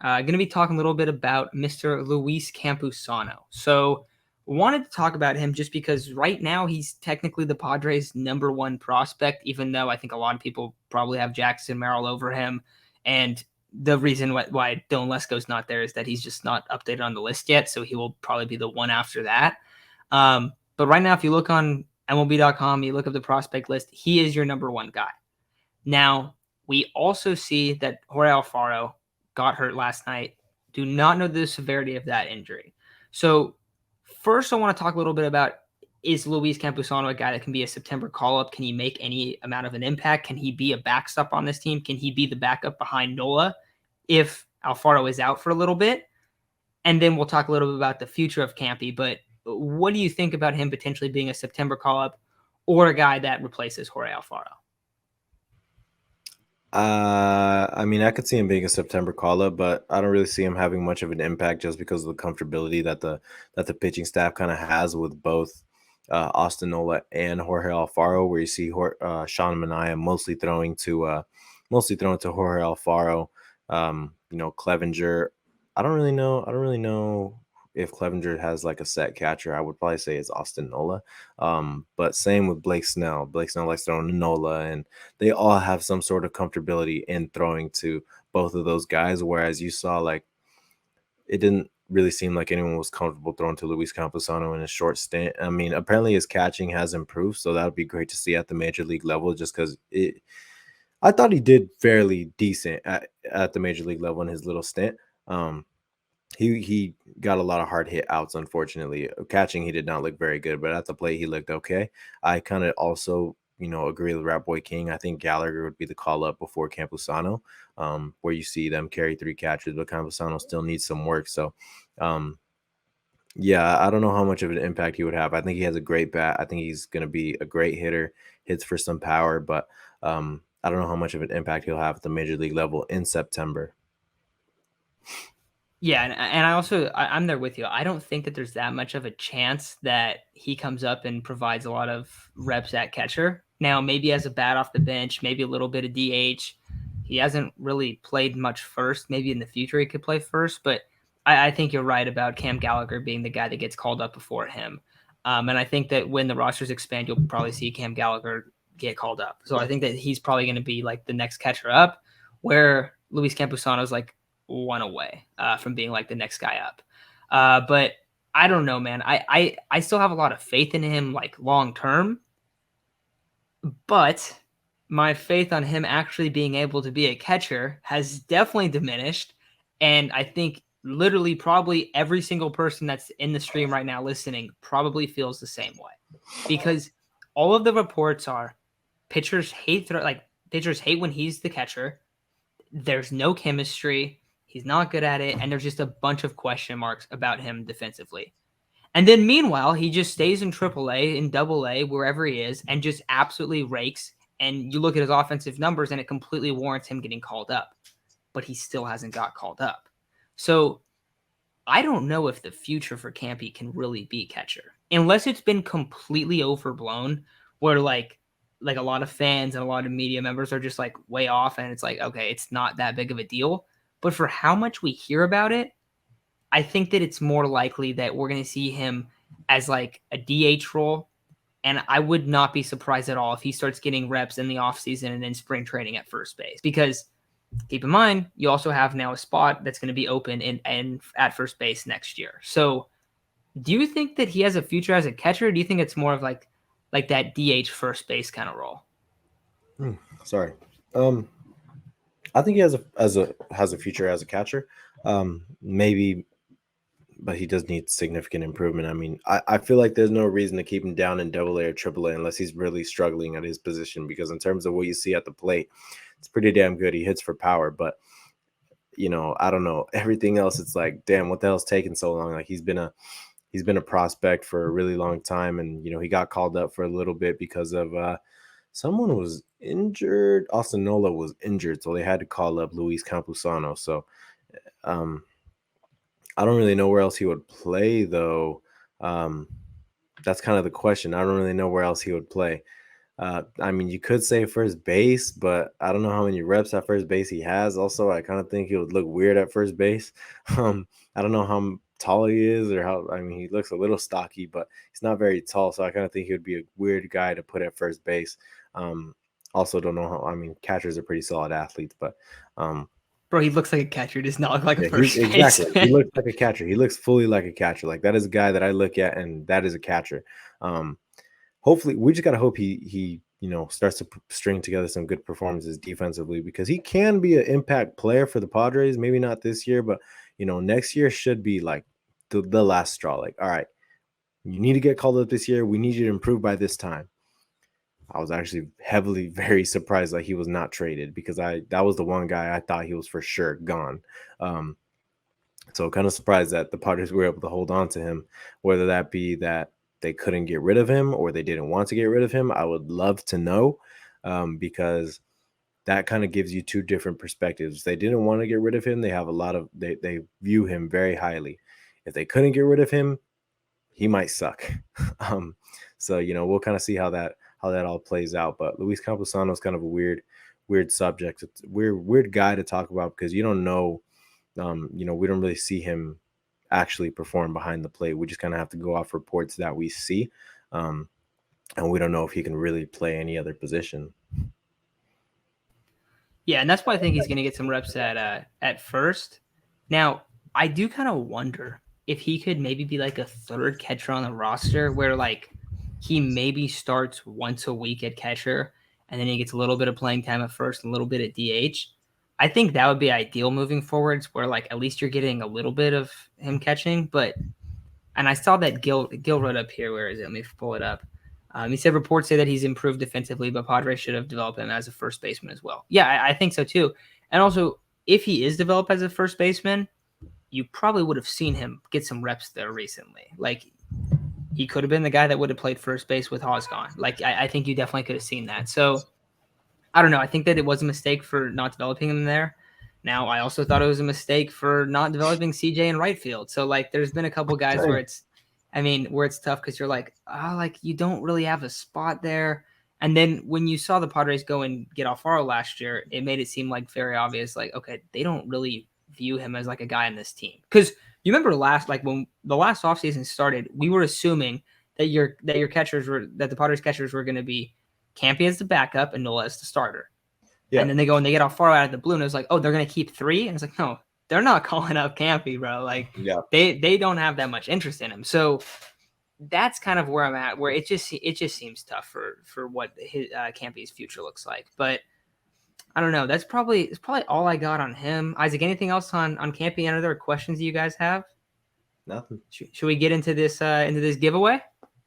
Going to be talking a little bit about Mr. Luis Campusano. So, wanted to talk about him just because right now he's technically the Padres' number one prospect, even though I think a lot of people probably have Jackson Merrill over him. And the reason why Dylan Lesko's not there is that he's just not updated on the list yet, so he will probably be the one after that. But right now, if you look on MLB.com, you look up the prospect list, he is your number one guy. Now, we also see that Jorge Alfaro got hurt last night. Do not know the severity of that injury. So, first, I want to talk a little bit about, is Luis Campusano a guy that can be a September call-up? Can he make any amount of an impact? Can he be a backstop on this team? Can he be the backup behind Nola if Alfaro is out for a little bit? And then we'll talk a little bit about the future of Campy. But what do you think about him potentially being a September call-up or a guy that replaces Jorge Alfaro? I mean, I could see him being a September call-up, but I don't really see him having much of an impact just because of the comfortability that the pitching staff kind of has with both Austin Nola and Jorge Alfaro, where you see Sean Manaea mostly throwing to Jorge Alfaro. Clevenger. I don't really know. I don't really know if Clevenger has like a set catcher. I would probably say it's Austin Nola. But same with Blake Snell. Blake Snell likes throwing to Nola, and they all have some sort of comfortability in throwing to both of those guys. Whereas you saw like it didn't really seem like anyone was comfortable throwing to Luis Campusano in a short stint. I mean, apparently his catching has improved, so that would be great to see at the major league level. Just because I thought he did fairly decent at the major league level in his little stint. He got a lot of hard hit outs, unfortunately. Catching, he did not look very good, but at the plate, he looked okay. I kind of also, agree with Rat Boy King. I think Gallagher would be the call up before Campusano, where you see them carry 3 catches, but Campusano still needs some work. So, yeah, I don't know how much of an impact he would have. I think he has a great bat. I think he's going to be a great hitter, hits for some power, but I don't know how much of an impact he'll have at the major league level in September. Yeah, and I'm there with you. I don't think that there's that much of a chance that he comes up and provides a lot of reps at catcher. Now, maybe as a bat off the bench, maybe a little bit of DH. He hasn't really played much first. Maybe in the future he could play first, but I think you're right about Cam Gallagher being the guy that gets called up before him. And I think that when the rosters expand, you'll probably see Cam Gallagher get called up. So I think that he's probably going to be like the next catcher up, where Luis Campusano is like one away from being like the next guy up. But I don't know, man. I still have a lot of faith in him, like long term. But my faith on him actually being able to be a catcher has definitely diminished. And I think literally probably every single person that's in the stream right now listening probably feels the same way. Because all of the reports are pitchers hate when he's the catcher. There's no chemistry. He's not good at it, and there's just a bunch of question marks about him defensively. And then meanwhile, he just stays in AAA, in AA, wherever he is, and just absolutely rakes. And you look at his offensive numbers, and it completely warrants him getting called up. But he still hasn't got called up. So I don't know if the future for Campy can really be catcher. Unless it's been completely overblown, where like a lot of fans and a lot of media members are just like way off, and it's like, okay, it's not that big of a deal. But for how much we hear about it, I think that it's more likely that we're going to see him as like a DH role. And I would not be surprised at all if he starts getting reps in the offseason and then spring training at first base. Because keep in mind, you also have now a spot that's going to be open in at first base next year. So do you think that he has a future as a catcher? Or do you think it's more of like that DH first base kind of role? Sorry. I think he has a future as a catcher. Maybe, but he does need significant improvement. I mean, I feel like there's no reason to keep him down in AA or AAA unless he's really struggling at his position, because in terms of what you see at the plate, it's pretty damn good. He hits for power, but I don't know. Everything else, it's like, damn, what the hell's taking so long? Like he's been a prospect for a really long time, and he got called up for a little bit because of someone was injured. Austin Nola was injured, so they had to call up Luis Campusano. So I don't really know where else he would play, though. That's kind of the question. I don't really know where else he would play. I mean, you could say first base, but I don't know how many reps at first base he has. Also, I kind of think he would look weird at first base. Um, I don't know how tall he is or how. I mean, he looks a little stocky, but he's not very tall. So I kind of think he would be a weird guy to put at first base. Um, Also, don't know how. I mean, catchers are pretty solid athletes, but Bro, he looks like a catcher. Does not look like a yeah, he first exactly. He baseman. looks like a catcher. He looks fully like a catcher. Like that is a guy that I look at, and that is a catcher. Um, Hopefully, we just gotta hope he starts to string together some good performances defensively because he can be an impact player for the Padres. Maybe not this year, but next year should be like the last straw. Like, all right, you need to get called up this year. We need you to improve by this time. I was actually heavily very surprised that he was not traded because that was the one guy I thought he was for sure gone. Um, so kind of surprised that the Padres were able to hold on to him, whether that be that they couldn't get rid of him or they didn't want to get rid of him. I would love to know because that kind of gives you two different perspectives. They didn't want to get rid of him. They have a lot of they view him very highly. If they couldn't get rid of him, he might suck. um, so we'll kind of see how that all plays out. But Luis Campusano is kind of a weird subject. It's a weird guy to talk about because you don't know. We don't really see him actually perform behind the plate. We just kind of have to go off reports that we see. Um, and we don't know if he can really play any other position. Yeah, and that's why I think he's going to get some reps at first. Now, I do kind of wonder if he could maybe be like a third catcher on the roster, where like he maybe starts once a week at catcher, and then he gets a little bit of playing time at first, and a little bit at DH. I think that would be ideal moving forwards, where like at least you're getting a little bit of him catching. But and I saw that Gil wrote up here. Where is it? Let me pull it up. He said reports say that he's improved defensively, but Padres should have developed him as a first baseman as well. Yeah, I think so too. And also, if he is developed as a first baseman, you probably would have seen him get some reps there recently. Like he could have been the guy that would have played first base with Hawes gone. Like I think you definitely could have seen that. So I don't know. I think that it was a mistake for not developing him there. Now, I also thought it was a mistake for not developing CJ in right field. So, like, there's been a couple guys where where it's tough because you're like, like you don't really have a spot there. And then when you saw the Padres go and get Alfaro last year, it made it seem like very obvious, like, okay, they don't really view him as like a guy in this team. Because you remember when the last offseason started, we were assuming that the Padres catchers were going to be Campy as the backup and Nola as the starter. Yeah. And then they go and they get all far out of the blue, and it's like, oh, they're gonna keep three, and it's like, no, they're not calling up Campy, bro. Like, Yeah. they don't have that much interest in him. So that's kind of where I'm at. Where it just seems tough for what his Campy's future looks like. But I don't know. It's probably all I got on him. Isaac, anything else on Campy? Any other questions you guys have? Nothing. Should we get into this giveaway?